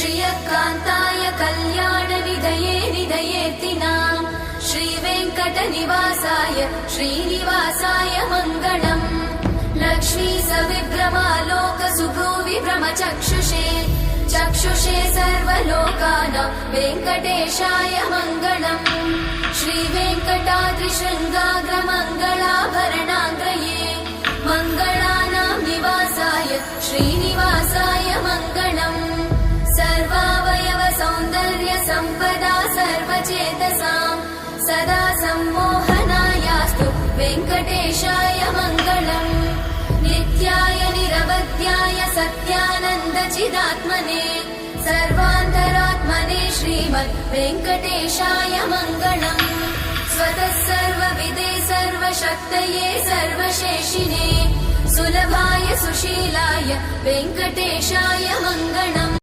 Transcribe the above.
श्रियकान्ताय कल्याणनिधये निधयेऽर्तिनाम् श्रीवेङ्कटनिवासाय श्रीनिवासाय मङ्गलम् लक्ष्मी सविभ्रमालोकसुभ्रूविभ्रमचक्षुषे चक्षुषे सर्वलोकानां वेङ्कटेशाय मङ्गलम् श्रीवेङ्कटाद्रिशृङ्गाग्रमङ्गलाभरणाङ्गये मङ्गलानां निवासाय श्रीनिवासाय मङ्गलम् सर्वावयव सौन्दर्य सम्पदा सर्वचेतसां सदा सम्मोहनायास्तु वेङ्कटेशाय मङ्गलम् नित्याय निरवध्याय सत्यानन्दचिदात्मने सर्वान्तरात्मने श्रीमद् वेङ्कटेशाय मङ्गलम् स्वतः सर्वविदे सर्वशक्तये सर्वशेषिने सुलभाय सुशीलाय वेङ्कटेशाय मङ्गलम्